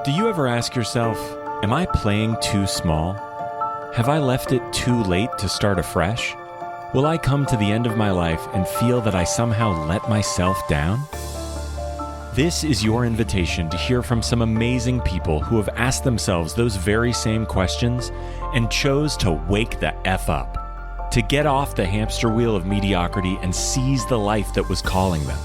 Do you ever ask yourself, am I playing too small? Have I left it too late to start afresh? Will I come to the end of my life and feel that I somehow let myself down? This is your invitation to hear from some amazing people who have asked themselves those very same questions and chose to wake the F up, to get off the hamster wheel of mediocrity and seize the life that was calling them.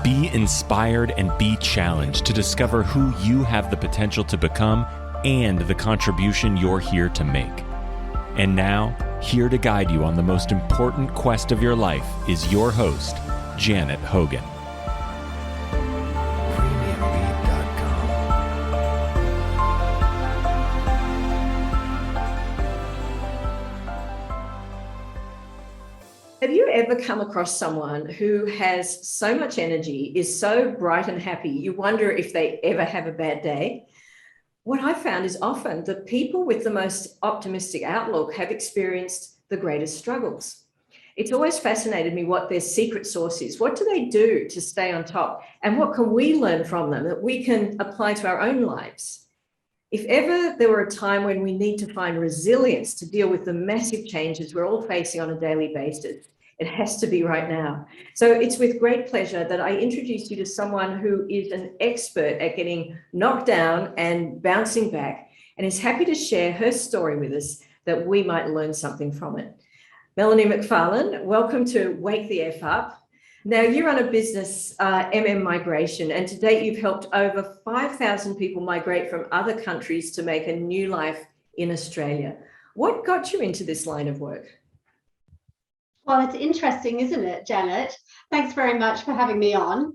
Be inspired and be challenged to discover who you have the potential to become and the contribution you're here to make. And now, here to guide you on the most important quest of your life is your host, Janet Hogan. Have you ever come across someone who has so much energy, is so bright and happy, you wonder if they ever have a bad day? What I found is often the people with the most optimistic outlook have experienced the greatest struggles. It's always fascinated me what their secret sauce is. What do they do to stay on top? And what can we learn from them that we can apply to our own lives? If ever there were a time when we need to find resilience to deal with the massive changes we're all facing on a daily basis, it has to be right now. So it's with great pleasure that I introduce you to someone who is an expert at getting knocked down and bouncing back, and is happy to share her story with us that we might learn something from it. Melanie Macfarlane, welcome to Wake the F Up. Now, you run a business, Migration, and to date you've helped over 5,000 people migrate from other countries to make a new life in Australia. What got you into this line of work? Well, it's interesting, isn't it, Janet? Thanks very much for having me on.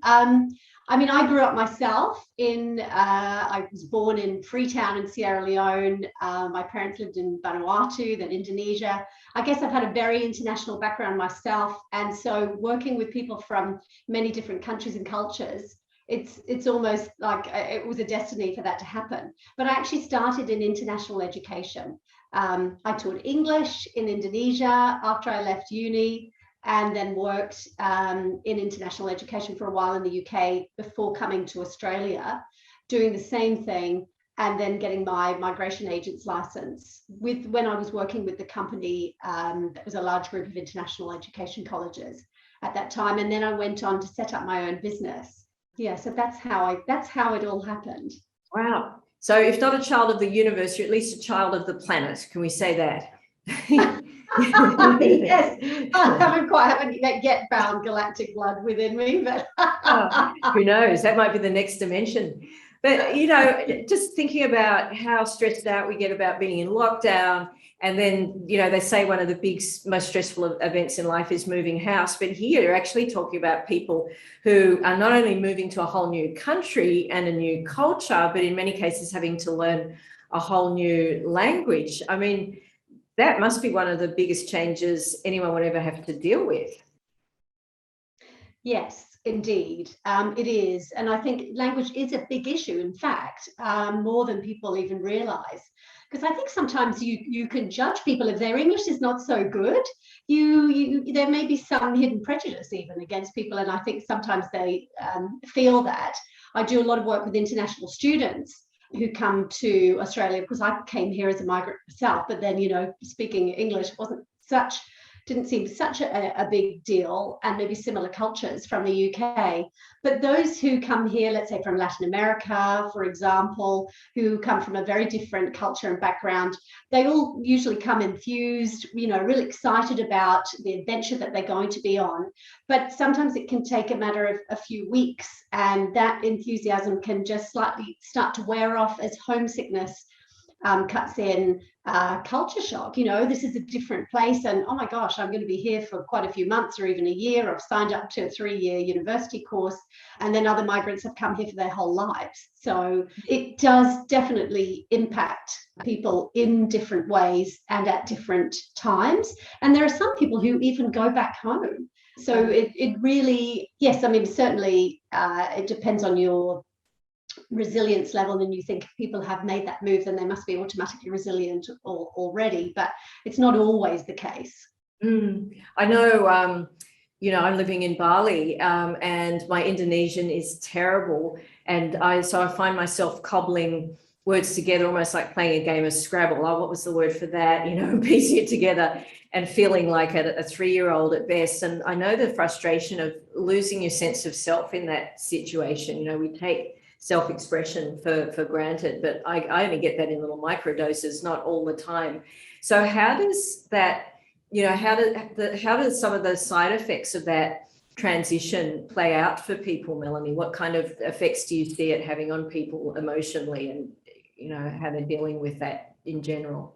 I grew up myself I was born in Freetown in Sierra Leone. My parents lived in Vanuatu, then Indonesia. I guess I've had a very international background myself. And so working with people from many different countries and cultures, it's almost like it was a destiny for that to happen. But I actually started in international education. I taught English in Indonesia after I left uni, and then worked in international education for a while in the UK before coming to Australia, doing the same thing, and then getting my migration agent's license when I was working with the company that was a large group of international education colleges at that time. And then I went on to set up my own business. Yeah, so that's how it all happened. Wow. So if not a child of the universe, you're at least a child of the planet. Can we say that? Yes, I haven't yet found galactic blood within me, but who knows? That might be the next dimension. But, just thinking about how stressed out we get about being in lockdown, and then, they say one of the most stressful events in life is moving house. But here you're actually talking about people who are not only moving to a whole new country and a new culture, but in many cases having to learn a whole new language. I mean, that must be one of the biggest changes anyone would ever have to deal with. Yes, indeed, it is. And I think language is a big issue, in fact, more than people even realize. Because I think sometimes you can judge people if their English is not so good. There may be some hidden prejudice even against people, and I think sometimes they feel that. I do a lot of work with international students who come to Australia. Of course, I came here as a migrant myself, but then, speaking English didn't seem such a big deal, and maybe similar cultures from the UK. But those who come here, let's say from Latin America, for example, who come from a very different culture and background, they all usually come enthused, really excited about the adventure that they're going to be on. But sometimes it can take a matter of a few weeks, and that enthusiasm can just slightly start to wear off as homesickness cuts in, culture shock. This is a different place, and oh my gosh, I'm going to be here for quite a few months or even a year. I've signed up to a 3-year university course, and then other migrants have come here for their whole lives. So it does definitely impact people in different ways and at different times. And there are some people who even go back home. So it really, yes, certainly it depends on your resilience level, and you think if people have made that move, then they must be automatically resilient already, but it's not always the case. I know I'm living in Bali, and my Indonesian is terrible. And so I find myself cobbling words together, almost like playing a game of Scrabble. Oh, what was the word for that? Piecing it together and feeling like a 3-year-old at best. And I know the frustration of losing your sense of self in that situation. We take self-expression for granted, but I only get that in little microdoses, not all the time. So how does that, how do some of those side effects of that transition play out for people, Melanie? What kind of effects do you see it having on people emotionally, and how they're dealing with that in general?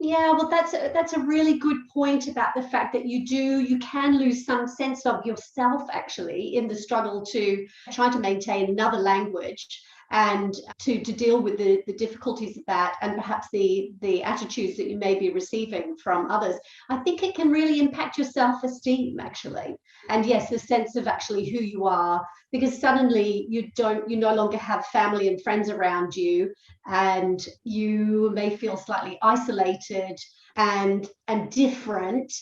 Yeah, well, that's a really good point about the fact that you can lose some sense of yourself actually in the struggle to try to maintain another language and to deal with the difficulties of that, and perhaps the attitudes that you may be receiving from others. I think it can really impact your self-esteem actually. And yes, the sense of actually who you are, because suddenly you no longer have family and friends around you, and you may feel slightly isolated and different.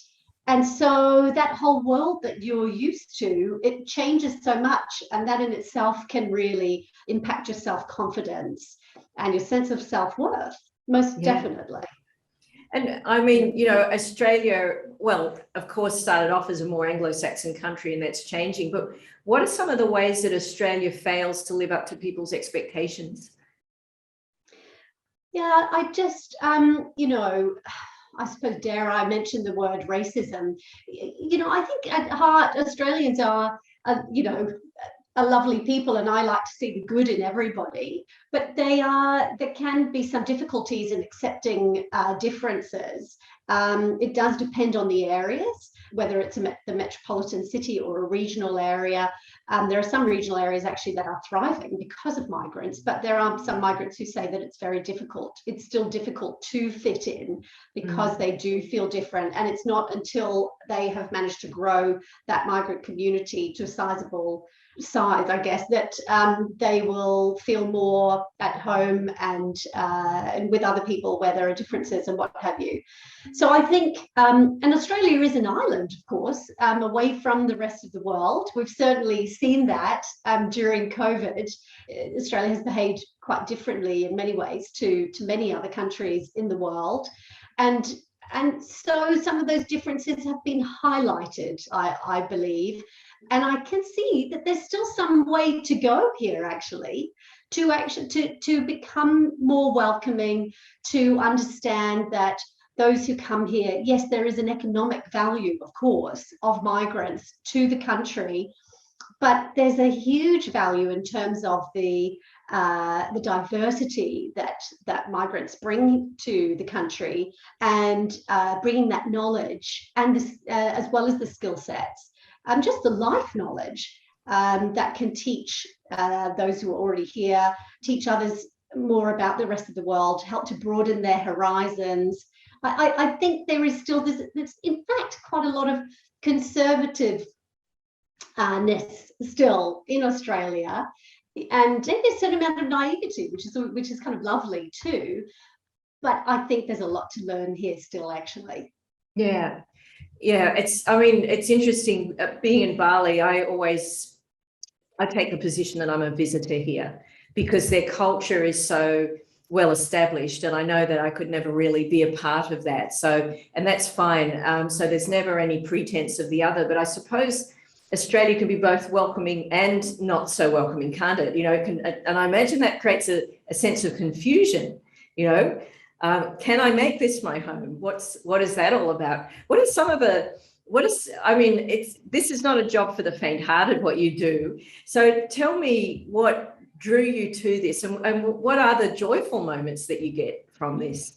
And so that whole world that you're used to, it changes so much, and that in itself can really impact your self-confidence and your sense of self-worth, most definitely. And I mean, Australia, well, of course, started off as a more Anglo-Saxon country, and that's changing. But what are some of the ways that Australia fails to live up to people's expectations? Yeah, I just, I suppose, dare I mention the word racism? I think at heart, Australians are, a lovely people, and I like to see the good in everybody. But there can be some difficulties in accepting differences. It does depend on the areas, whether it's the metropolitan city or a regional area. There are some regional areas actually that are thriving because of migrants, but there are some migrants who say that it's very difficult. It's still difficult to fit in because they do feel different. And it's not until they have managed to grow that migrant community to a sizable size, I guess, that they will feel more at home and with other people where there are differences and what have you. So I think, and Australia is an island, of course, away from the rest of the world. We've certainly seen that during COVID. Australia has behaved quite differently in many ways to many other countries in the world. And so some of those differences have been highlighted, I believe. And I can see that there's still some way to go here, actually, to become more welcoming, to understand that those who come here, yes, there is an economic value, of course, of migrants to the country, but there's a huge value in terms of the diversity that migrants bring to the country, and bringing that knowledge and this, as well as the skill sets, just the life knowledge that can teach those who are already here, teach others more about the rest of the world, help to broaden their horizons. I think there is still this, in fact, quite a lot of conservativeness still in Australia, and maybe a certain amount of naivety, which is kind of lovely too. But I think there's a lot to learn here still, actually. Yeah, it's interesting. Being in Bali, I take the position that I'm a visitor here because their culture is so well established, and I know that I could never really be a part of that. So, and that's fine. So there's never any pretense of the other. But I suppose Australia can be both welcoming and not so welcoming, can't it? It can, and I imagine that creates a sense of confusion. Can I make this my home? What is that all about? This is not a job for the faint-hearted, what you do. So tell me what drew you to this, and what are the joyful moments that you get from this?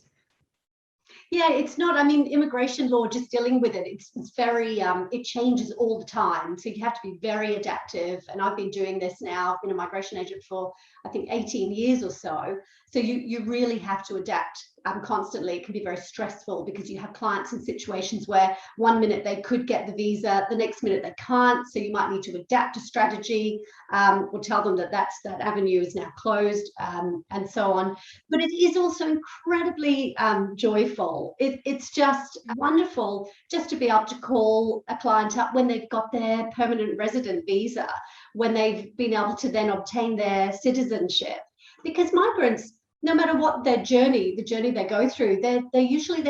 Yeah, it's not, immigration law, just dealing with it, it's very, it changes all the time. So you have to be very adaptive. And I've been doing this now, I've been a migration agent for, I think, 18 years or so. So you really have to adapt constantly. It can be very stressful because you have clients in situations where one minute they could get the visa, the next minute they can't. So you might need to adapt a strategy or tell them that that avenue is now closed, and so on. But it is also incredibly joyful. It's just wonderful just to be able to call a client up when they've got their permanent resident visa, when they've been able to then obtain their citizenship. Because migrants, no matter what their journey, the journey they go through, they're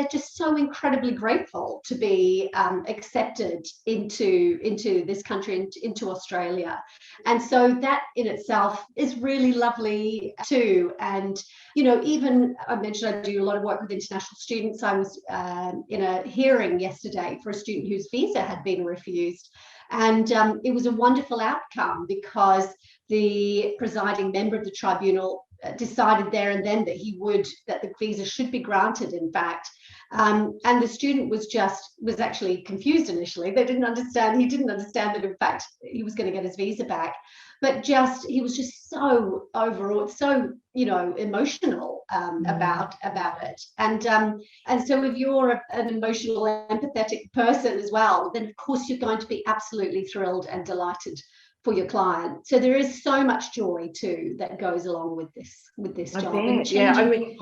just so incredibly grateful to be accepted into this country, into Australia. And so that in itself is really lovely too. And, you know, even I mentioned I do a lot of work with international students. I was in a hearing yesterday for a student whose visa had been refused. And it was a wonderful outcome because the presiding member of the tribunal decided there and then that the visa should be granted, in fact. And the student was actually confused initially. He didn't understand that, in fact, he was going to get his visa back. But he was just so overawed, so, you know, emotional about it. And so if you're an emotional, empathetic person as well, then of course you're going to be absolutely thrilled and delighted for your client. So there is so much joy too that goes along with this job. Yeah, I mean,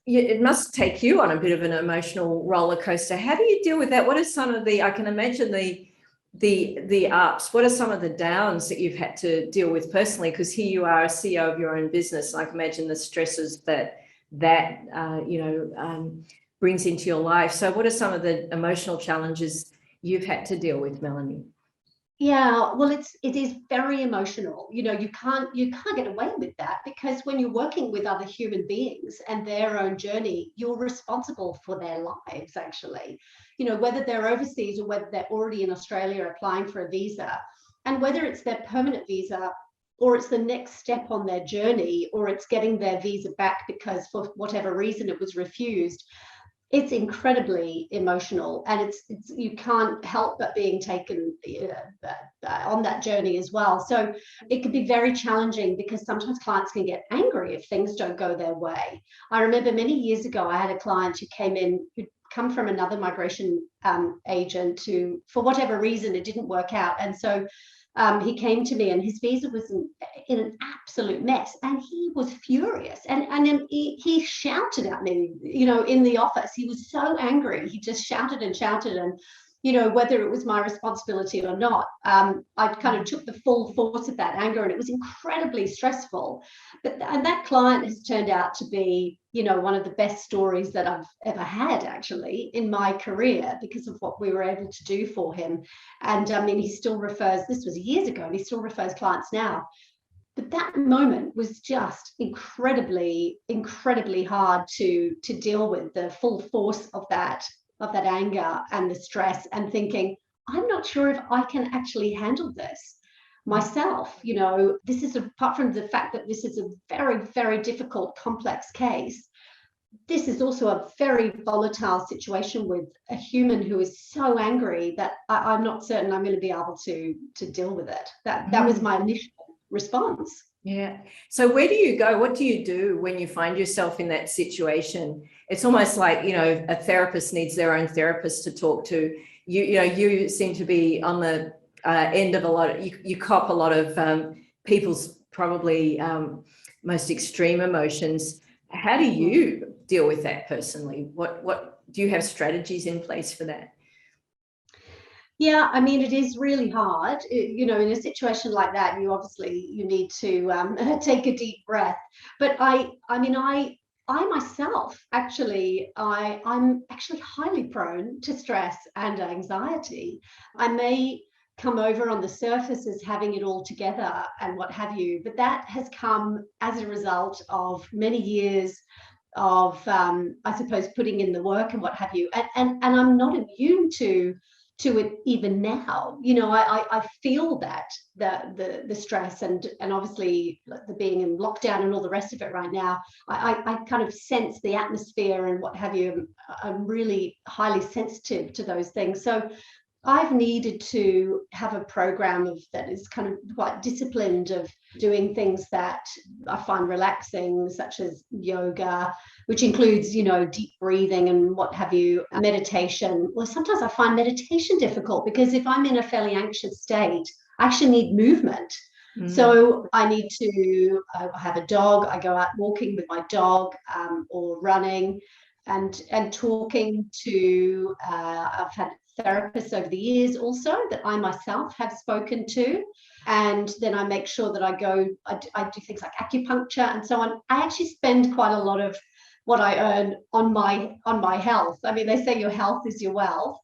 it must take you on a bit of an emotional roller coaster. How do you deal with that? What are some of I can imagine the ups. What are some of the downs that you've had to deal with personally? Because here you are, a CEO of your own business. I can imagine the stresses that brings into your life. So what are some of the emotional challenges you've had to deal with, Melanie? Yeah, well, it is very emotional. You know, you can't get away with that, because when you're working with other human beings and their own journey, you're responsible for their lives, actually. You know, whether they're overseas or whether they're already in Australia applying for a visa, and whether it's their permanent visa or it's the next step on their journey, or it's getting their visa back because for whatever reason it was refused. It's incredibly emotional, and it's you can't help but being taken on that journey as well. So it can be very challenging, because sometimes clients can get angry if things don't go their way. I remember many years ago, I had a client who came in, who'd come from another migration agent who, for whatever reason, it didn't work out. And so he came to me, and his visa was in an absolute mess, and he was furious, and then he shouted at me, you know, in the office. He was so angry. He just shouted, and you know, whether it was my responsibility or not, I kind of took the full force of that anger, and it was incredibly stressful. And that client has turned out to be, you know, one of the best stories that I've ever had, actually, in my career, because of what we were able to do for him. And I mean, he still refers, this was years ago, and he still refers clients now. But that moment was just incredibly, incredibly hard to deal with, the full force of that anger and the stress, and thinking, I'm not sure if I can actually handle this myself. You know, this is, apart from the fact that this is a very, very difficult, complex case, this is also a very volatile situation with a human who is so angry that I'm not certain I'm going to be able to deal with it. That was my initial response. Yeah. So where do you go? What do you do when you find yourself in that situation? It's almost like, you know, a therapist needs their own therapist to talk to. You seem to be on the end of a lot of, you cop a lot of people's probably most extreme emotions. How do you deal with that personally? What do you have strategies in place for that? Yeah, I mean, it is really hard. You know, in a situation like that, you need to take a deep breath. But I myself, actually, I'm actually highly prone to stress and anxiety. I may come over on the surface as having it all together and what have you, but that has come as a result of many years of, I suppose, putting in the work and what have you. And I'm not immune to it even now. You know, I feel that the stress and obviously the being in lockdown and all the rest of it right now, I kind of sense the atmosphere and what have you. I'm really highly sensitive to those things. So I've needed to have a program that is kind of quite disciplined, of doing things that I find relaxing, such as yoga, which includes, deep breathing and what have you, meditation. Well, sometimes I find meditation difficult because if I'm in a fairly anxious state, I actually need movement. So I need to have a dog. I go out walking with my dog, or running, and talking to, I've had therapists over the years also that I myself have spoken to. And then I make sure that I do things like acupuncture and so on. I actually spend quite a lot of what I earn on my health. I mean, they say your health is your wealth,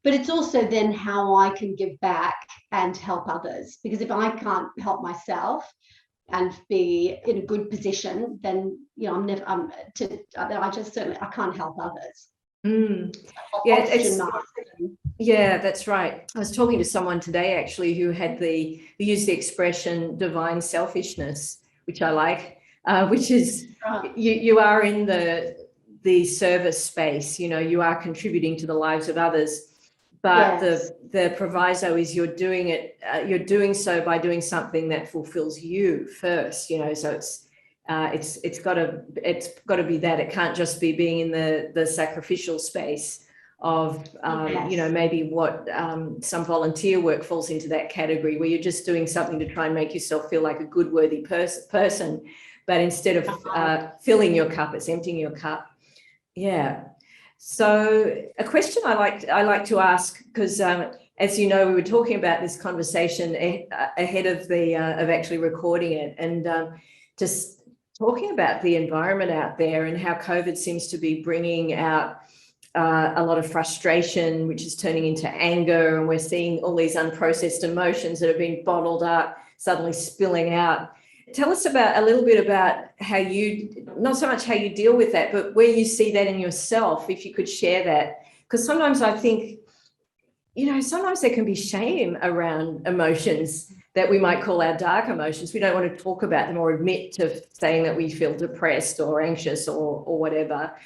but it's also then how I can give back and help others. Because if I can't help myself and be in a good position, then I can't help others. Yeah, that's right. I was talking to someone today actually who used the expression divine selfishness, which I like, which is you are in the service space, you are contributing to the lives of others, but yes, the proviso is you're doing so by doing something that fulfills you first, so it's got to be that. It can't just be being in the sacrificial space of yes, maybe what some volunteer work falls into that category, where you're just doing something to try and make yourself feel like a good, worthy person, but instead of filling your cup, it's emptying your cup. Yeah. So a question I like to ask, because as you know, we were talking about this conversation ahead of of actually recording it, and just talking about the environment out there and how COVID seems to be bringing out a lot of frustration, which is turning into anger, and we're seeing all these unprocessed emotions that have been bottled up suddenly spilling out. Tell us a little bit about how not so much how you deal with that, but where you see that in yourself, if you could share that. Because sometimes I think, sometimes there can be shame around emotions that we might call our dark emotions. We don't want to talk about them or admit to saying that we feel depressed or anxious or whatever.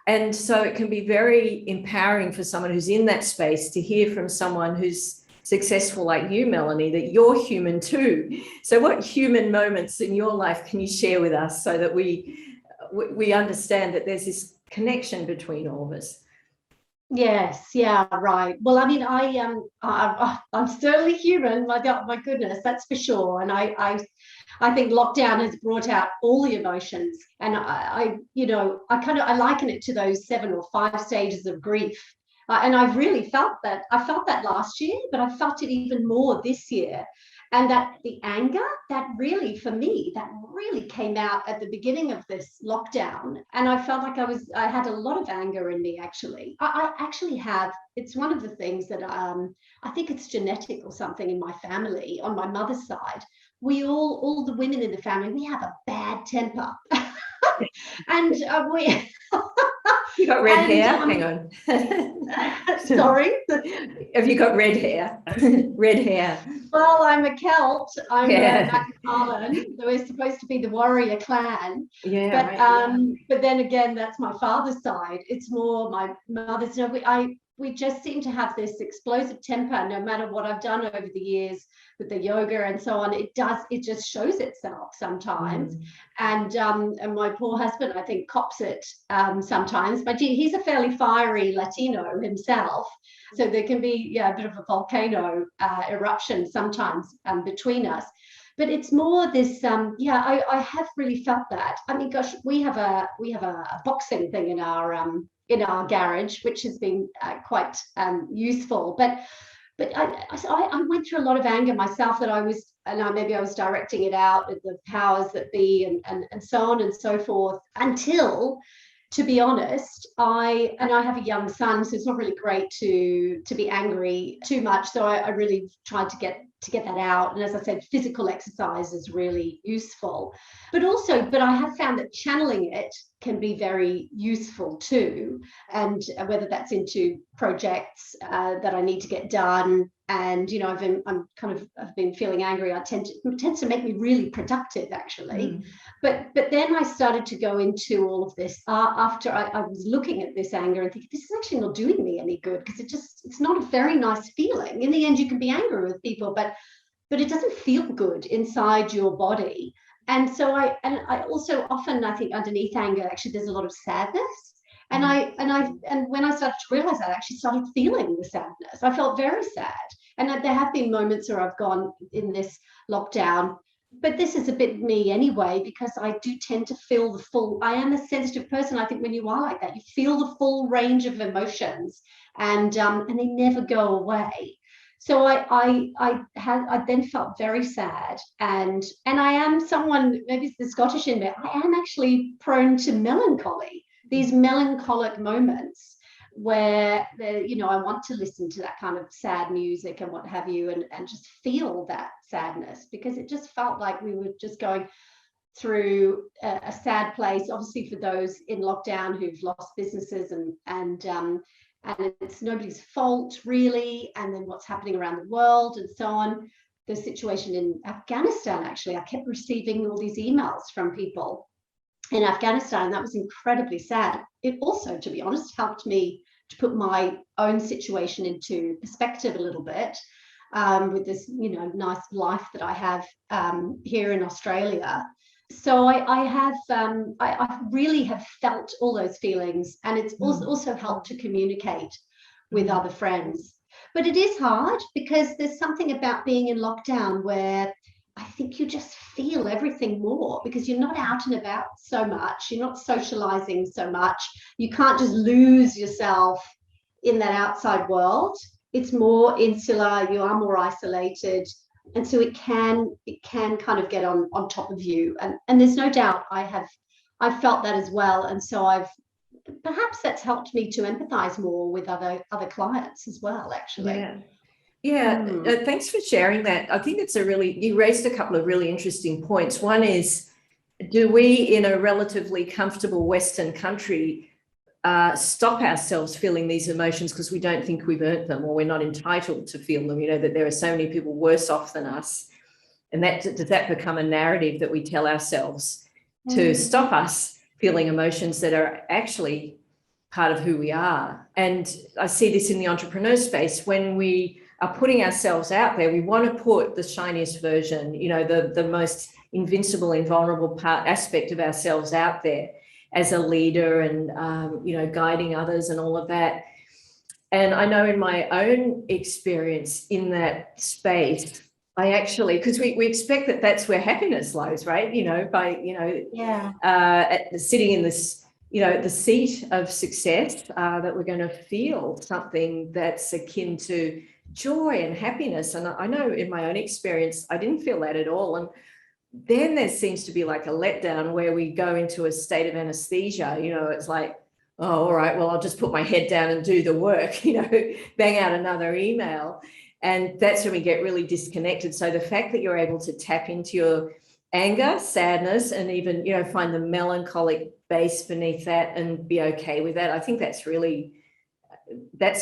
And so it can be very empowering for someone who's in that space to hear from someone who's successful like you, Melanie, that you're human too. So what human moments in your life can you share with us so that we understand that there's this connection between all of us? Yes, yeah, right. Well, I mean, I'm certainly human. My goodness, that's for sure. And I think lockdown has brought out all the emotions. And I liken it to those 7 or 5 stages of grief. And I've really felt that. I felt that last year, but I felt it even more this year. And that the anger, that really came out at the beginning of this lockdown. And I felt like I had a lot of anger in me, actually. I actually have, it's one of the things that I think it's genetic or something in my family, on my mother's side. We all the women in the family, we have a bad temper. And we... You got red hair? Hang on. Sorry? Have you got red hair? Red hair. Well, I'm a Celt. I'm Macfarlane. We're supposed to be the warrior clan. Yeah. But right. But then again, that's my father's side. It's more my mother's. We just seem to have this explosive temper, no matter what I've done over the years with the yoga and so on. It just shows itself sometimes. And my poor husband, I think, cops it sometimes, but he's a fairly fiery Latino himself. So there can be a bit of a volcano eruption sometimes between us. But it's more this, I have really felt that. I mean, gosh, we have a boxing thing in our garage, which has been quite useful. But I went through a lot of anger myself, that maybe I was directing it out at the powers that be and so on and so forth, until, to be honest, I have a young son, so it's not really great to be angry too much. So I really tried to get that out. And as I said, physical exercise is really useful. But I have found that channeling it can be very useful too, and whether that's into projects that I need to get done. And I've been feeling angry. It tends to make me really productive, actually. But then I started to go into all of this after I was looking at this anger and thinking, this is actually not doing me any good, because it's not a very nice feeling. In the end, you can be angry with people, but it doesn't feel good inside your body. And so I also often, I think underneath anger, actually, there's a lot of sadness. And when I started to realize that, I actually started feeling the sadness. I felt very sad. And there have been moments where I've gone in this lockdown, but this is a bit me anyway, because I do tend to feel the full, I am a sensitive person. I think when you are like that, you feel the full range of emotions, and they never go away. So I then felt very sad, and I am someone, maybe it's the Scottish in me, I am actually prone to melancholy, these melancholic moments where I want to listen to that kind of sad music and what have you, and just feel that sadness, because it just felt like we were just going through a sad place, obviously for those in lockdown who've lost businesses, and it's nobody's fault really, and then what's happening around the world and so on. The situation in Afghanistan, actually, I kept receiving all these emails from people in Afghanistan, and that was incredibly sad. It also, to be honest, helped me to put my own situation into perspective a little bit, with this nice life that I have here in Australia. So I really have felt all those feelings, and it's also helped to communicate with other friends. But it is hard, because there's something about being in lockdown where I think you just feel everything more, because you're not out and about so much, you're not socializing so much, you can't just lose yourself in that outside world. It's more insular, you are more isolated. And so it can kind of get on top of you. And there's no doubt I've felt that as well. And so perhaps that's helped me to empathize more with other clients as well, actually. Thanks for sharing that. I think you raised a couple of really interesting points. One is, do we in a relatively comfortable Western country stop ourselves feeling these emotions because we don't think we've earned them, or we're not entitled to feel them, that there are so many people worse off than us? And does that become a narrative that we tell ourselves to stop us feeling emotions that are actually part of who we are? And I see this in the entrepreneur space. When we are putting ourselves out there, we want to put the shiniest version, the most invincible, invulnerable aspect of ourselves out there as a leader, and guiding others and all of that. And I know in my own experience in that space, I actually, because we expect that that's where happiness lies, right? Sitting in this, the seat of success, that we're going to feel something that's akin to joy and happiness. And I know in my own experience, I didn't feel that at all. And then there seems to be like a letdown where we go into a state of anesthesia. It's like, oh, all right, well, I'll just put my head down and do the work, bang out another email. And that's when we get really disconnected. So the fact that you're able to tap into your anger, sadness, and even, find the melancholic base beneath that and be okay with that, I think that's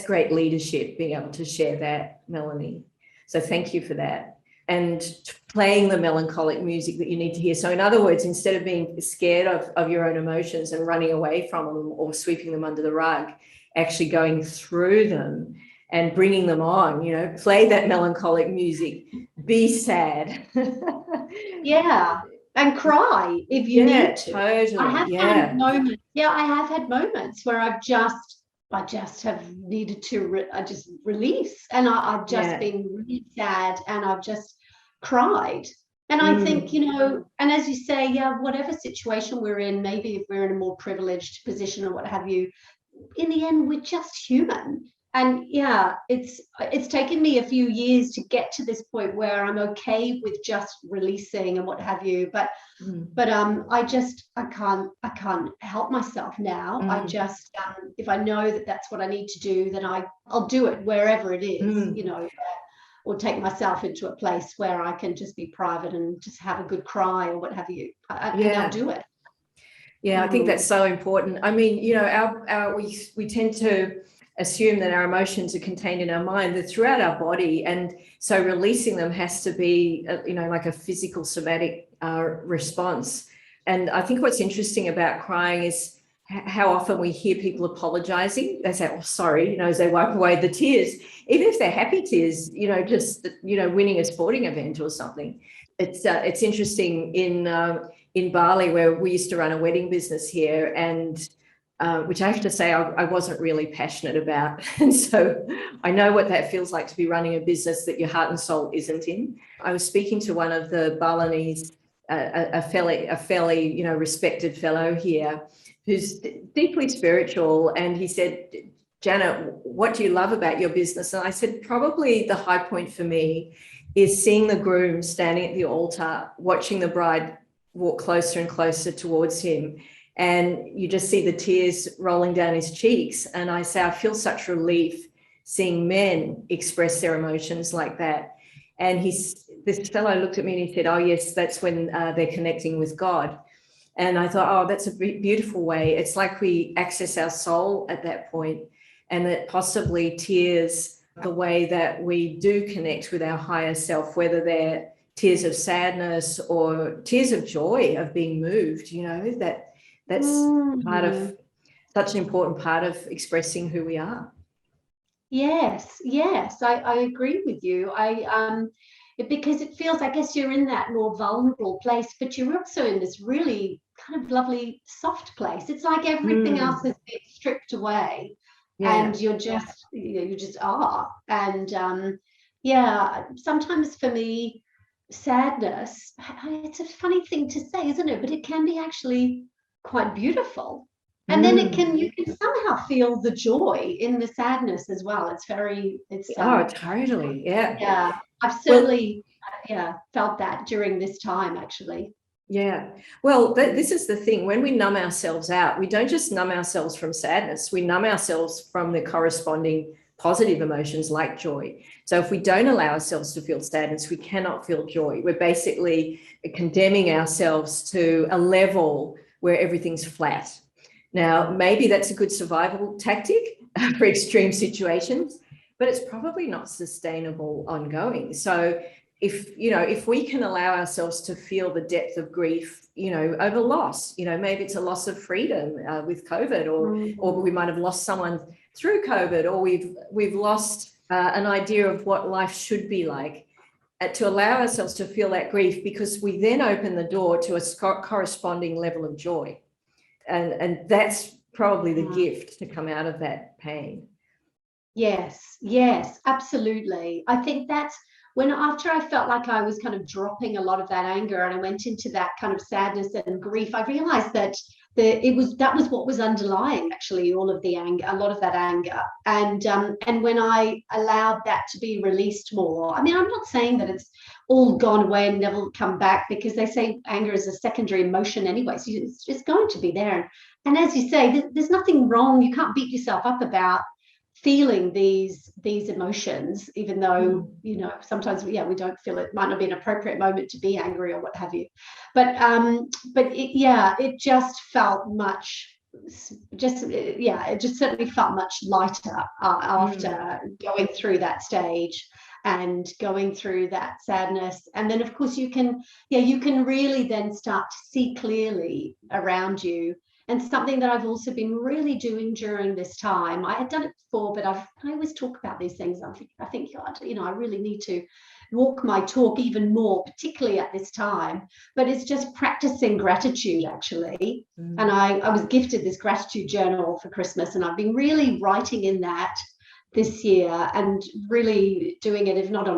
great leadership, being able to share that, Melanie. So thank you for that. And playing the melancholic music that you need to hear. So in other words, instead of being scared of your own emotions and running away from them or sweeping them under the rug, actually going through them and bringing them on, play that melancholic music, be sad. And cry if you need to. Totally. I have had moments. I have had moments where I just have needed to release, and I've just been really sad, and I've just cried. And I think, and as you say, whatever situation we're in, maybe if we're in a more privileged position or what have you, in the end, we're just human. And it's taken me a few years to get to this point where I'm okay with just releasing and what have you. But I can't help myself now. I just if I know that that's what I need to do, then I'll do it wherever it is, or take myself into a place where I can just be private and just have a good cry or what have you. And I'll do it. Yeah, I think that's so important. I mean, you know, we tend to assume that our emotions are contained in our mind. They're throughout our body, and so releasing them has to be, you know, like a physical somatic response. And I think what's interesting about crying is how often we hear people apologizing. They say, "Oh, sorry," you know, as they wipe away the tears, even if they're happy tears, you know, just, you know, winning a sporting event or something. It's interesting in Bali, where we used to run a wedding business here, and which I have to say I wasn't really passionate about. And so I know what that feels like, to be running a business that your heart and soul isn't in. I was speaking to one of the Balinese, a fairly, you know, respected fellow here, who's deeply spiritual. And he said, "Janet, what do you love about your business?" And I said, probably the high point for me is seeing the groom standing at the altar, watching the bride walk closer and closer towards him. And you just see the tears rolling down his cheeks. And I say, I feel such relief seeing men express their emotions like that. And this fellow looked at me and he said, "Oh, yes, that's when they're connecting with God." And I thought, oh, that's a beautiful way. It's like we access our soul at that point, and that possibly tears, the way that we do connect with our higher self, whether they're tears of sadness or tears of joy, of being moved, you know, that's part of, such an important part of expressing who we are. Yes, I agree with you. Because it feels, I guess you're in that more vulnerable place, but you're also in this really kind of lovely, soft place. It's like everything else has been stripped away, and you're just, you know, you just are. And yeah, sometimes for me, sadness, it's a funny thing to say, isn't it? But it can be actually quite beautiful. And then you can somehow feel the joy in the sadness as well. Totally. Yeah, I've certainly felt that during this time, actually. Yeah. Well, this is the thing. When we numb ourselves out, we don't just numb ourselves from sadness, we numb ourselves from the corresponding positive emotions like joy. So if we don't allow ourselves to feel sadness, we cannot feel joy. We're basically condemning ourselves to a level where everything's flat. Now, maybe that's a good survival tactic for extreme situations, but it's probably not sustainable ongoing. So if we can allow ourselves to feel the depth of grief, you know, over loss, you know, maybe it's a loss of freedom with COVID, or we might have lost someone through COVID, or we've lost an idea of what life should be like, to allow ourselves to feel that grief, because we then open the door to a corresponding level of joy. And that's probably the gift to come out of that pain. Yes, absolutely. I think that's after I felt like I was kind of dropping a lot of that anger, and I went into that kind of sadness and grief, I realized that that was what was underlying, actually, all of the anger, a lot of that anger. And when I allowed that to be released more, I mean, I'm not saying that it's all gone away and never come back, because they say anger is a secondary emotion anyway, so it's just going to be there. And as you say, there's nothing wrong. You can't beat yourself up about feeling these emotions, even though, you know, sometimes we don't feel it. Might not be an appropriate moment to be angry or what have you, but it just felt much, it just certainly felt much lighter after going through that stage and going through that sadness. And then of course you can really then start to see clearly around you. And something that I've also been really doing during this time, I had done it before, but I always talk about these things. I think God, you know, I really need to walk my talk even more, particularly at this time. But it's just practicing gratitude, actually. And I was gifted this gratitude journal for Christmas, and I've been really writing in that this year, and really doing it, if not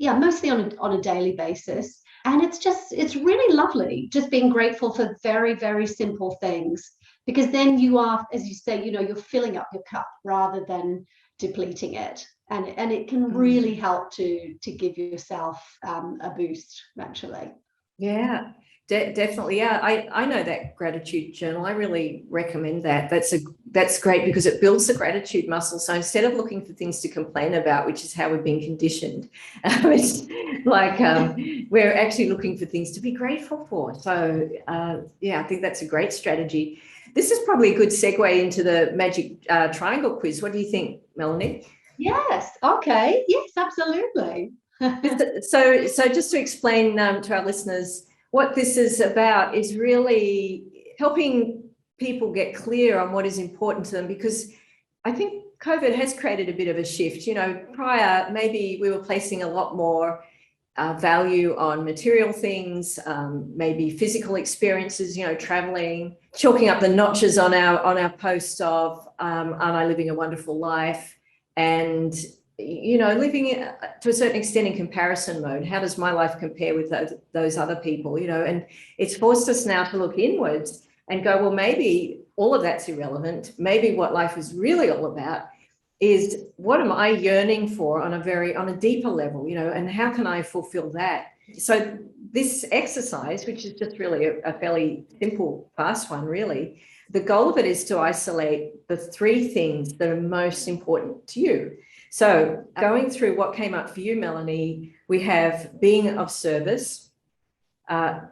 mostly on a daily basis. And it's really lovely, just being grateful for very, very simple things, because then you are, as you say, you know, you're filling up your cup rather than depleting it. And it can really help to give yourself a boost, actually. Yeah, Definitely. Yeah, I know that gratitude journal. I really recommend that. That's great because it builds the gratitude muscle. So instead of looking for things to complain about, which is how we've been conditioned, it's like we're actually looking for things to be grateful for. So yeah, I think that's a great strategy. This is probably a good segue into the magic triangle quiz. What do you think, Melanie? Yes. Okay. Yes, absolutely. So just to explain to our listeners, what this is about is really helping people get clear on what is important to them, because I think COVID has created a bit of a shift. Prior, maybe we were placing a lot more value on material things, maybe physical experiences, traveling, chalking up the notches on our post of aren't I living a wonderful life, and living to a certain extent in comparison mode. How does my life compare with those other people? And it's forced us now to look inwards and go, well, maybe all of that's irrelevant. Maybe what life is really all about is what am I yearning for on a deeper level, and how can I fulfill that? So this exercise, which is just really a fairly simple, fast one, really, the goal of it is to isolate the 3 things that are most important to you. So going through what came up for you, Melanie, we have being of service,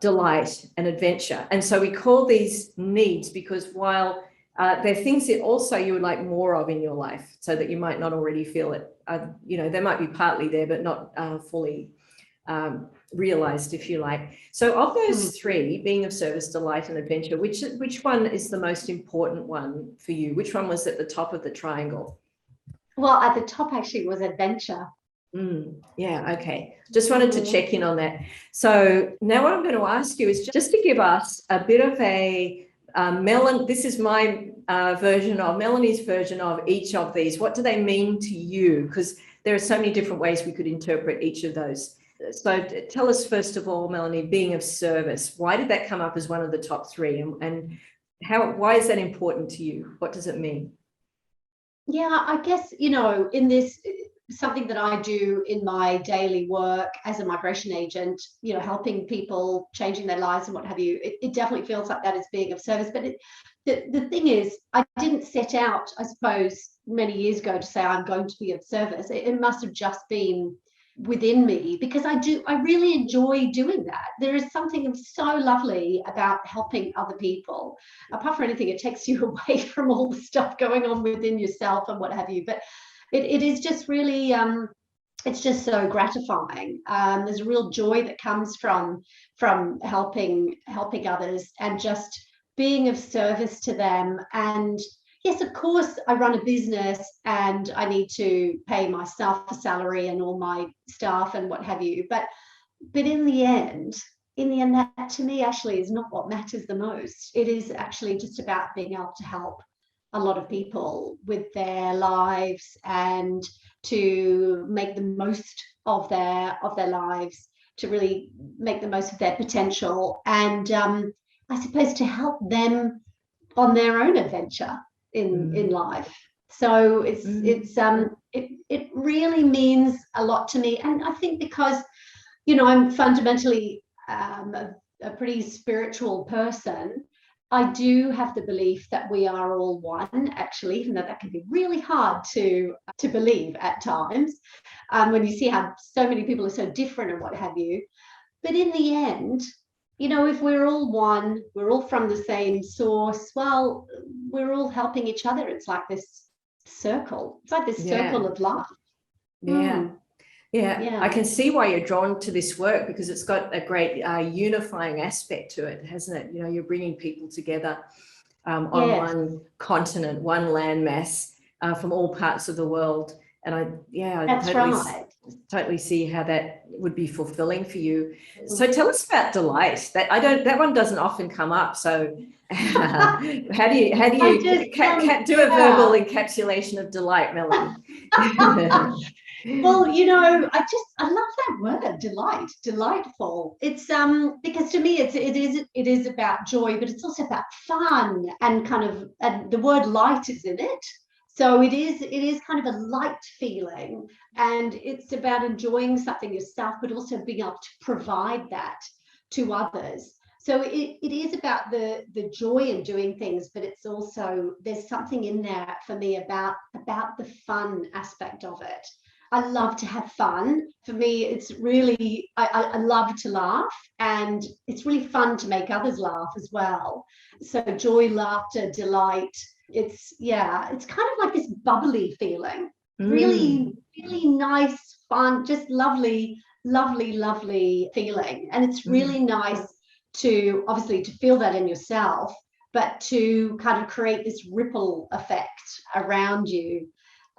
delight, and adventure. And so we call these needs because while they're things that also you would like more of in your life, so that you might not already feel it, they might be partly there, but not fully realized, if you like. So of those 3, being of service, delight, and adventure, which one is the most important one for you? Which one was at the top of the triangle? Well, at the top actually was adventure. Yeah, okay. Just wanted to check in on that. So now what I'm going to ask you is just to give us a bit of a this is my version of Melanie's version of each of these. What do they mean to you? Because there are so many different ways we could interpret each of those. So tell us, first of all, Melanie, being of service. Why did that come up as one of the top 3? And why is that important to you? What does it mean? Yeah, I guess, in this, something that I do in my daily work as a migration agent, helping people, changing their lives and what have you, it definitely feels like that is being of service. But the thing is, I didn't set out, I suppose, many years ago to say I'm going to be of service. It must have just been within me, because I really enjoy doing that. There is something so lovely about helping other people. Apart from anything, it takes you away from all the stuff going on within yourself and what have you. But it is just really it's just so gratifying. There's a real joy that comes from helping others and just being of service to them. And yes, of course, I run a business and I need to pay myself a salary and all my staff and what have you. But in the end, that to me actually is not what matters the most. It is actually just about being able to help a lot of people with their lives and to make the most of their lives, to really make the most of their potential, and I suppose to help them on their own adventure in life. So it really means a lot to me. And I think because I'm fundamentally a pretty spiritual person, I do have the belief that we are all one, actually, even though that can be really hard to believe at times, when you see how so many people are so different and what have you. But in the end, if we're all one, we're all from the same source, well, we're all helping each other. It's like this circle. It's like this circle of life. Yeah, I can see why you're drawn to this work, because it's got a great unifying aspect to it, hasn't it? You're bringing people together on one continent, one landmass from all parts of the world. And I totally see how that would be fulfilling for you. So tell us about delight. That one doesn't often come up. So how do you do a verbal encapsulation of delight, Melanie? Well, I love that word, delight, delightful. It's because to me it is about joy, but it's also about fun and and the word light is in it. So it is kind of a light feeling, and it's about enjoying something yourself, but also being able to provide that to others. So it is about the joy in doing things, but it's also, there's something in there for me about the fun aspect of it. I love to have fun. For me, it's really, I love to laugh, and it's really fun to make others laugh as well. So joy, laughter, delight. It's kind of like this bubbly feeling. Really, really nice, fun, just lovely, lovely, lovely feeling. And it's really nice to obviously to feel that in yourself, but to kind of create this ripple effect around you.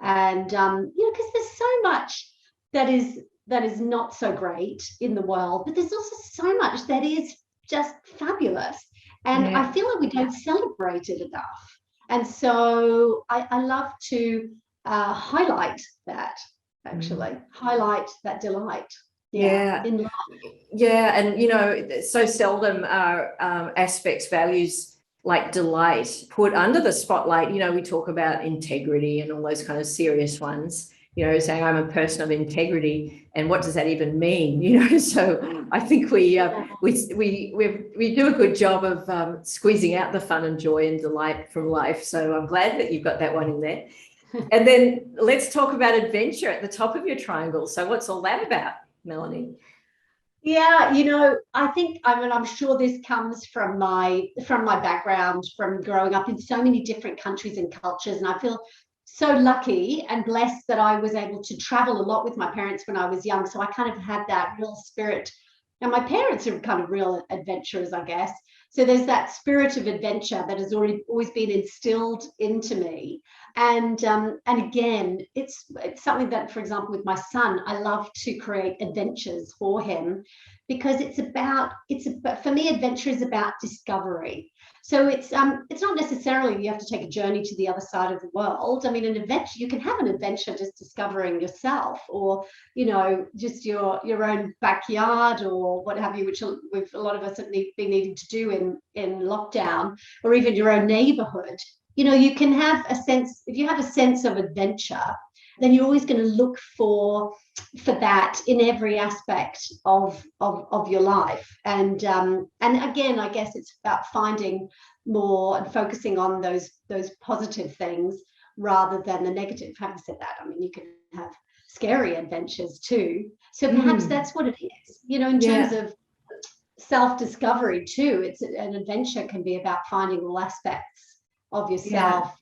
And because there's so much that is not so great in the world, but there's also so much that is just fabulous. And I feel like we don't celebrate it enough. And so I love to highlight that, actually, highlight that delight. In life. And so seldom are aspects, values like delight put under the spotlight. We talk about integrity and all those kind of serious ones, saying I'm a person of integrity, and what does that even mean? So I think we do a good job of squeezing out the fun and joy and delight from life. So I'm glad that you've got that one in there. And then let's talk about adventure at the top of your triangle. So what's all that about, Melanie? Yeah, I'm sure this comes from my background, from growing up in so many different countries and cultures. And I feel so lucky and blessed that I was able to travel a lot with my parents when I was young. So I kind of had that real spirit. And my parents are kind of real adventurers, I guess. So there's that spirit of adventure that has always been instilled into me. And again, it's something that, for example, with my son, I love to create adventures for him, because for me, adventure is about discovery. So it's not necessarily you have to take a journey to the other side of the world. I mean, an adventure, you can have an adventure just discovering yourself, or just your own backyard or what have you, which a lot of us have been needing to do in lockdown, or even your own neighborhood. You can have a sense, if you have a sense of adventure, then you're always going to look for that in every aspect of your life. And again, I guess it's about finding more and focusing on those positive things rather than the negative. Having said that, I mean, you can have scary adventures too. So perhaps that's what it is. In terms of self-discovery too, it's an adventure can be about finding all aspects of yourself,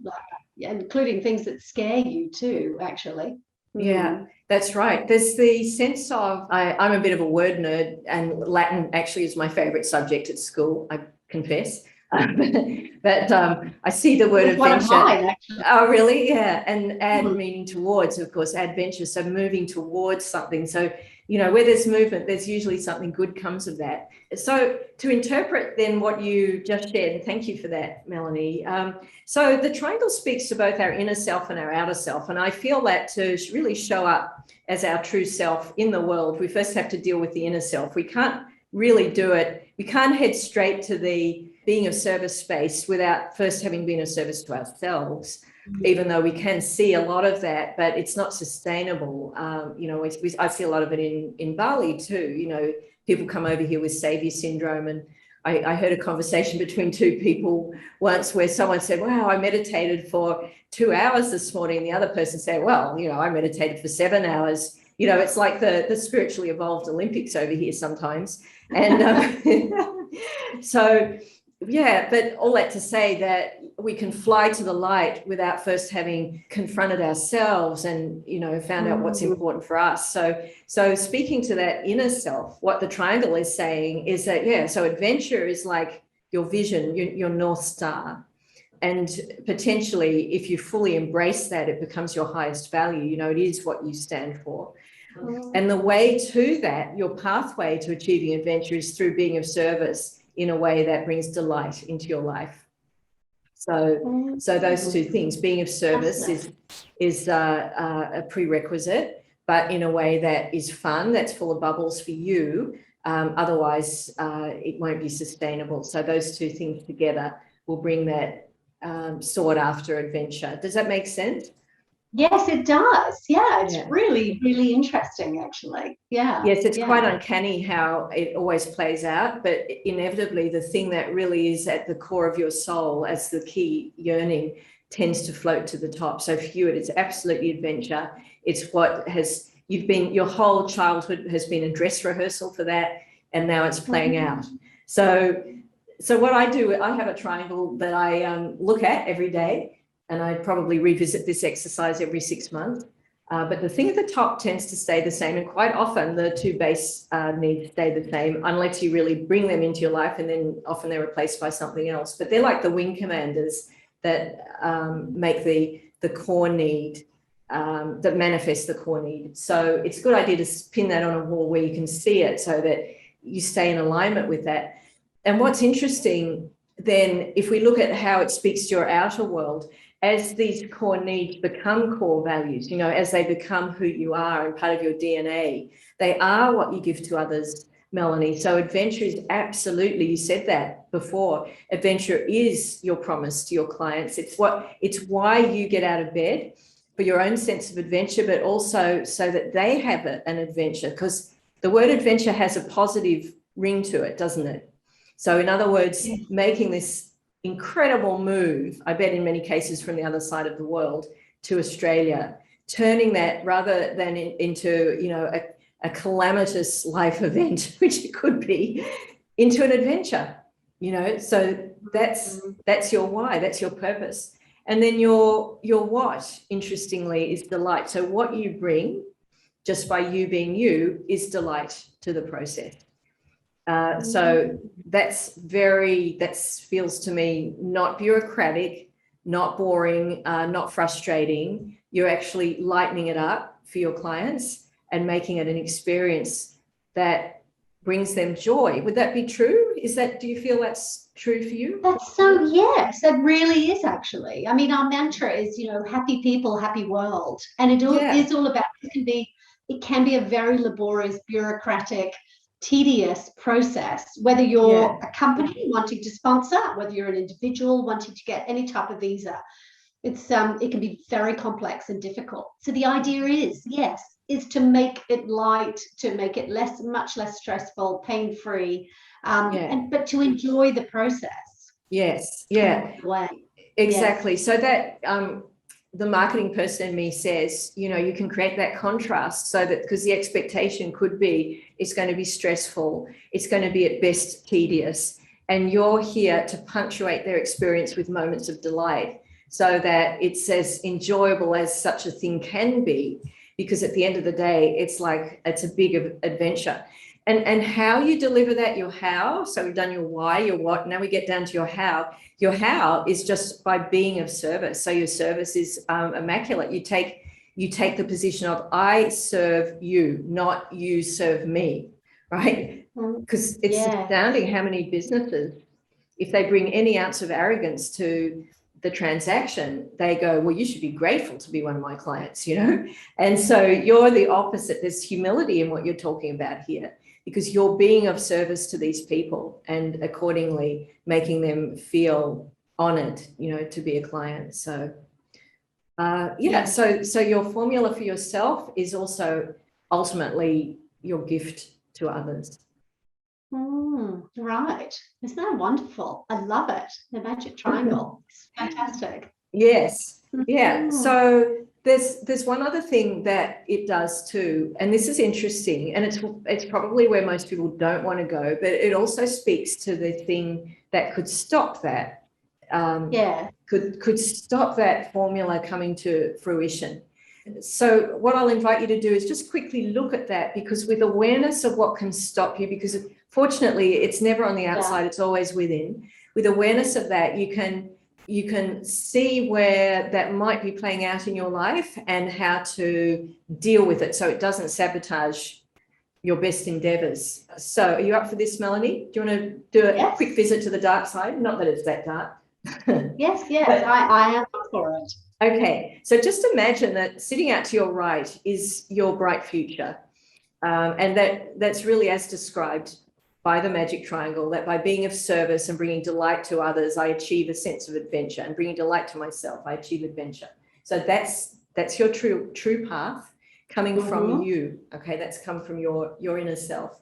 including things that scare you too, actually. Yeah, that's right. There's the sense of, I'm a bit of a word nerd, and Latin actually is my favorite subject at school, I confess. But I see the word adventure. Mine, oh, really? Yeah. And add meaning towards, of course, adventure. So moving towards something. So, where there's movement, there's usually something good comes of that. So to interpret then what you just shared, and thank you for that, Melanie. So the triangle speaks to both our inner self and our outer self. And I feel that to really show up as our true self in the world, we first have to deal with the inner self. We can't really do it. We can't head straight to the being of service space without first having been of service to ourselves, even though we can see a lot of that, but it's not sustainable. I see a lot of it in Bali too. People come over here with savior syndrome, and I heard a conversation between two people once where someone said, wow, I meditated for 2 hours this morning. The other person said, well, I meditated for 7 hours. It's like the spiritually evolved Olympics over here sometimes. And so, yeah, but all that to say that we can fly to the light without first having confronted ourselves and, found out what's important for us. So speaking to that inner self, what the triangle is saying is that, so adventure is like your vision, your North Star. And potentially, if you fully embrace that, it becomes your highest value. It is what you stand for. And the way to that, your pathway to achieving adventure, is through being of service in a way that brings delight into your life. So those two things, being of service is a prerequisite, but in a way that is fun, that's full of bubbles for you. Otherwise, it won't be sustainable. So those two things together will bring that sought after adventure. Does that make sense? Yes, it does. Yeah, it's Yeah. really, really interesting, actually. Yeah. Yes, it's yeah. quite uncanny how it always plays out, but inevitably the thing that really is at the core of your soul as the key yearning tends to float to the top. So for you, it's absolutely adventure. It's what has you've been, your whole childhood has been a dress rehearsal for that, and now it's playing out. So what I do, I have a triangle that I look at every day, and I probably revisit this exercise every 6 months. But the thing at the top tends to stay the same, and quite often the two base needs stay the same unless you really bring them into your life, and then often they're replaced by something else. But they're like the wing commanders that make the core need, that manifest the core need. So it's a good idea to pin that on a wall where you can see it so that you stay in alignment with that. And what's interesting then, if we look at how it speaks to your outer world, as these core needs become core values, as they become who you are and part of your DNA, they are what you give to others, Melanie. So adventure is absolutely, you said that before, adventure is your promise to your clients. It's why you get out of bed, for your own sense of adventure, but also so that they have an adventure, because the word adventure has a positive ring to it, doesn't it? So in other words, making this incredible move, I bet in many cases from the other side of the world to Australia, turning that rather than into, a calamitous life event, which it could be, into an adventure, so that's your why, that's your purpose. And then your what, interestingly, is delight. So what you bring just by you being you is delight to the process. So that feels to me not bureaucratic, not boring, not frustrating. You're actually lightening it up for your clients and making it an experience that brings them joy. Would that be true? Do you feel that's true for you? Yes, it really is actually. I mean, our mantra is, happy people, happy world. And it is all about, it can be a very laborious, bureaucratic, tedious process, whether you're a company wanting to sponsor, whether you're an individual wanting to get any type of visa. It can be very complex and difficult. So the idea is to make it light, to make it much less stressful, pain-free, but to enjoy the process. Yes. Exactly. Yes. So that the marketing person in me says, you can create that contrast so that, because the expectation could be it's going to be stressful, it's going to be at best tedious, and you're here to punctuate their experience with moments of delight so that it's as enjoyable as such a thing can be, because at the end of the day, it's a big adventure. And how you deliver that, your how. So we've done your why, your what. Now we get down to your how. Your how is just by being of service. So your service is immaculate. You take the position of I serve you, not you serve me, right? Because it's astounding how many businesses, if they bring any ounce of arrogance to the transaction, they go, well, you should be grateful to be one of my clients, And so you're the opposite. There's humility in what you're talking about here, because you're being of service to these people and accordingly making them feel honored, to be a client. So, so your formula for yourself is also ultimately your gift to others. Right. Isn't that wonderful? I love it. The magic triangle. It's fantastic. Yes. Yeah. So there's one other thing that it does too, and this is interesting, and it's probably where most people don't want to go, but it also speaks to the thing that could stop that. Could stop that formula coming to fruition. So what I'll invite you to do is just quickly look at that, because with awareness of what can stop you, because fortunately it's never on the outside, it's always within. With awareness of that, you can see where that might be playing out in your life and how to deal with it so it doesn't sabotage your best endeavors. So are you up for this, Melanie? Do you want to do a quick visit to the dark side? Not that it's that dark. Yes, I am up for it. Okay, so just imagine that sitting out to your right is your bright future. And that's really as described by the magic triangle, that by being of service and bringing delight to others, I achieve a sense of adventure, and bringing delight to myself, I achieve adventure. So that's That's your true path coming from you. Okay, that's come from your inner self.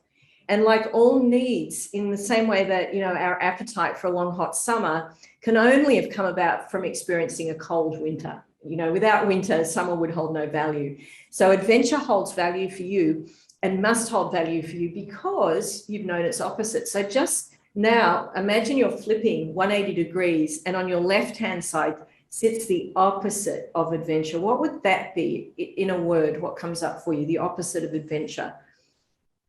And like all needs, in the same way that, you know, our appetite for a long hot summer can only have come about from experiencing a cold winter. You know, without winter, summer would hold no value. So adventure holds value for you and must hold value for you because you've known its opposite. So just now, imagine you're flipping 180 degrees and on your left-hand side sits the opposite of adventure. What would that be in a word? What comes up for you, the opposite of adventure?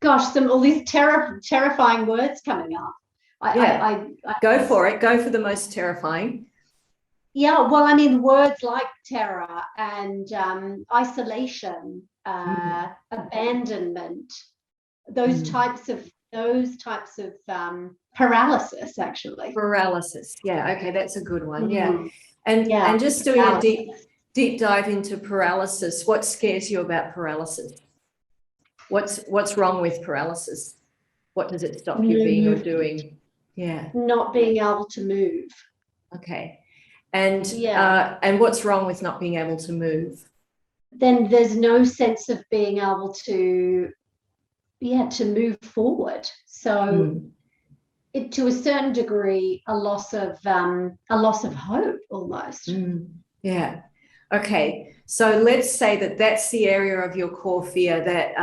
Gosh, all these terrifying words coming up. Go for it. Go for the most terrifying. Yeah, well, I mean, words like terror and isolation, abandonment, those types of paralysis, actually. Paralysis. Yeah. Okay, that's a good one. Yeah. And just doing a deep dive into paralysis. What scares you about paralysis? What's wrong with paralysis? What does it stop you being or doing? Yeah. Not being able to move. Okay. And what's wrong with not being able to move? Then there's no sense of being able to move forward. So it, to a certain degree, a loss of hope almost. Yeah. Okay. So let's say that that's the area of your core fear that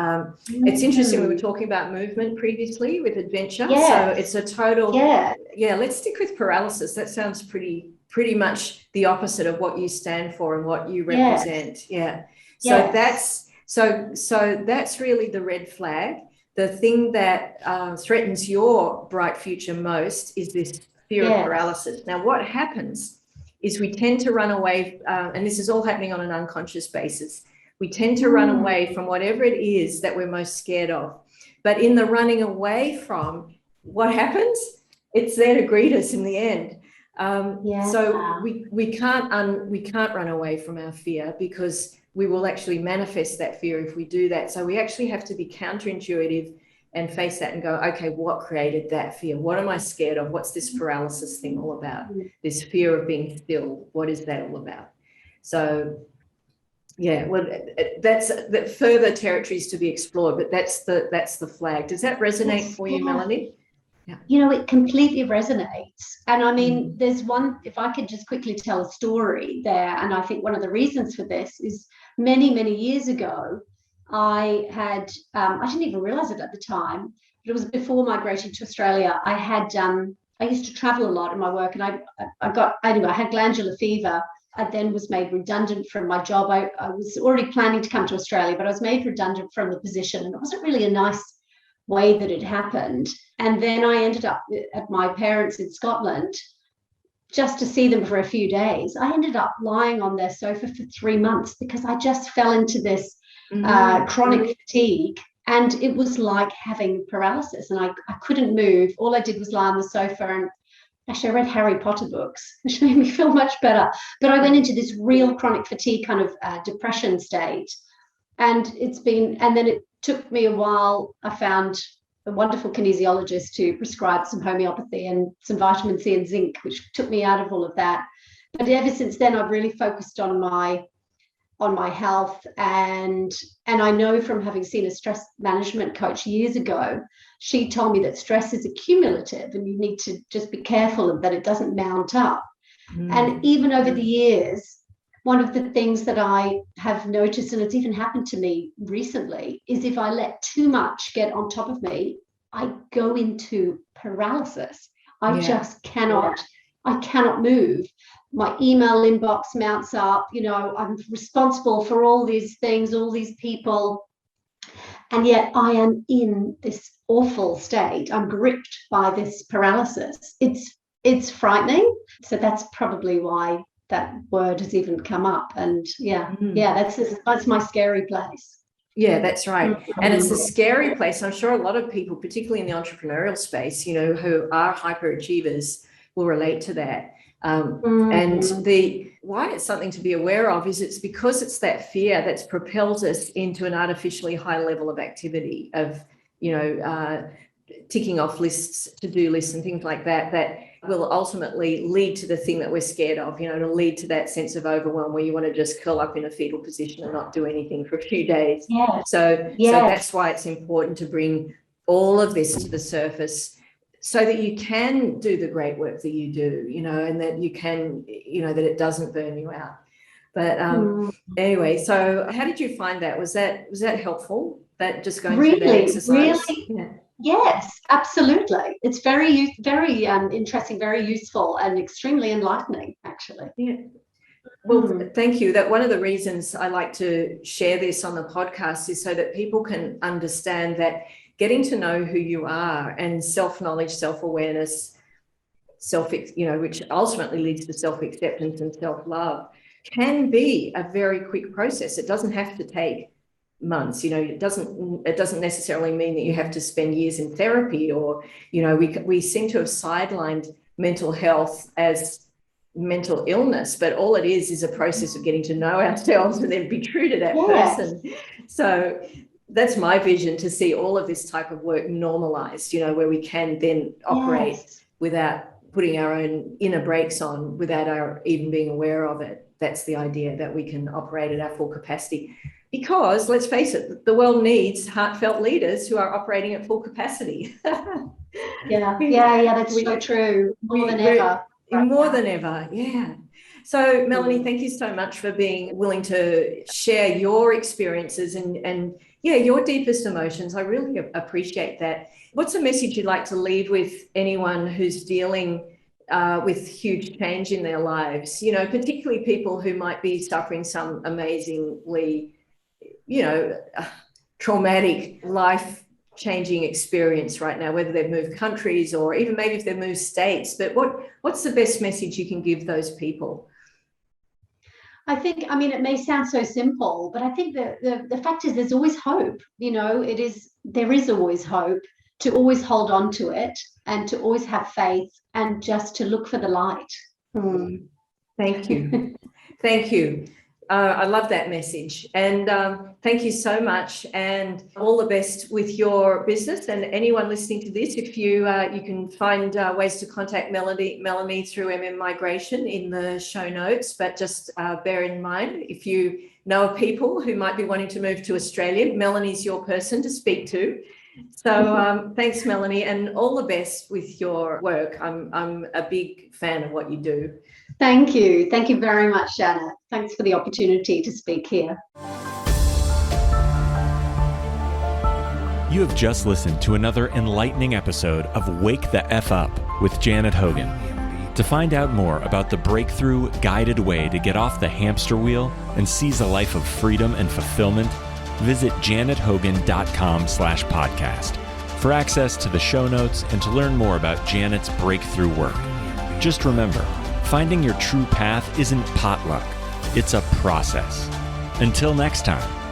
it's interesting. We were talking about movement previously with adventure. Yes. So it's a total. Yeah. Let's stick with paralysis. That sounds pretty much the opposite of what you stand for and what you represent. Yeah. So that's really the red flag. The thing that threatens your bright future most is this fear of paralysis. Now, what happens is we tend to run away, and this is all happening on an unconscious basis. We tend to run away from whatever it is that we're most scared of. But in the running away from, what happens? It's there to greet us in the end. So we can't run away from our fear because we will actually manifest that fear if we do that. So we actually have to be counterintuitive and face that and go, okay, what created that fear? What am I scared of? What's this paralysis thing all about? This fear of being still, what is that all about? So yeah, well, that's that further territories to be explored, but that's the flag. Does that resonate for you, Melanie? Yeah. You know, it completely resonates. And I mean, there's one, if I could just quickly tell a story there, and I think one of the reasons for this is many years ago, I had, I didn't even realize it at the time, but it was before migrating to Australia. I used to travel a lot in my work, and I had glandular fever. I then was made redundant from my job. I was already planning to come to Australia, but I was made redundant from the position, and it wasn't really a nice way that it happened. And then I ended up at my parents in Scotland just to see them for a few days. I ended up lying on their sofa for 3 months because I just fell into this chronic fatigue, and it was like having paralysis, and I couldn't move. All I did was lie on the sofa, and actually I read Harry Potter books, which made me feel much better. But I went into this real chronic fatigue kind of depression state, and then it took me a while. I found a wonderful kinesiologist to prescribe some homeopathy and some vitamin C and zinc, which took me out of all of that. But ever since then, I've really focused on my health, and I know from having seen a stress management coach years ago, she told me that stress is accumulative and you need to just be careful that it doesn't mount up. And even over the years, one of the things that I have noticed, and it's even happened to me recently, is if I let too much get on top of me, I go into paralysis. I just cannot, I cannot move. My email inbox mounts up, you know, I'm responsible for all these things, all these people, and yet I am in this awful state. I'm gripped by this paralysis. It's frightening. So that's probably why that word has even come up. And that's my scary place. Yeah, that's right. And it's a scary place. I'm sure a lot of people, particularly in the entrepreneurial space, you know, who are hyperachievers, will relate to that. And why it's something to be aware of is it's because it's that fear that's propelled us into an artificially high level of activity of, you know, ticking off lists, to-do lists and things like that, that will ultimately lead to the thing that we're scared of, to lead to that sense of overwhelm where you want to just curl up in a fetal position and not do anything for a few days. So that's why it's important to bring all of this to the surface so that you can do the great work that you do, and that you can, that it doesn't burn you out. But anyway, so how did you find that? Was that helpful? That just going through that exercise? Really? Yes, absolutely. It's very interesting, very useful, and extremely enlightening, actually. Yeah. Well, thank you. That one of the reasons I like to share this on the podcast is so that people can understand that getting to know who you are and self-knowledge, self-awareness, which ultimately leads to self-acceptance and self-love, can be a very quick process. It doesn't have to take months. It doesn't necessarily mean that you have to spend years in therapy, or we seem to have sidelined mental health as mental illness, but all it is a process of getting to know ourselves and then be true to that person. So that's my vision, to see all of this type of work normalized, where we can then operate without putting our own inner brakes on, without our even being aware of it. That's the idea, that we can operate at our full capacity. Because let's face it, the world needs heartfelt leaders who are operating at full capacity. That's so true. More than ever, yeah. So Melanie, thank you so much for being willing to share your experiences and your deepest emotions. I really appreciate that. What's a message you'd like to leave with anyone who's dealing with huge change in their lives, particularly people who might be suffering some amazingly, traumatic, life-changing experience right now, whether they've moved countries or even maybe if they've moved states. But what's the best message you can give those people? I think, it may sound so simple, but I think the fact is there's always hope. There is always hope, to always hold on to it and to always have faith and just to look for the light. Thank you. Thank you. I love that message. And thank you so much, and all the best with your business. And anyone listening to this, if you can find ways to contact Melanie through MM Migration in the show notes. But just bear in mind, if you know of people who might be wanting to move to Australia, Melanie's your person to speak to. So thanks, Melanie, and all the best with your work. I'm a big fan of what you do. Thank you. Thank you very much, Janet. Thanks for the opportunity to speak here. You have just listened to another enlightening episode of Wake the F Up with Janet Hogan. To find out more about the breakthrough, guided way to get off the hamster wheel and seize a life of freedom and fulfillment, visit janethogan.com/podcast for access to the show notes and to learn more about Janet's breakthrough work. Just remember, finding your true path isn't potluck, it's a process. Until next time.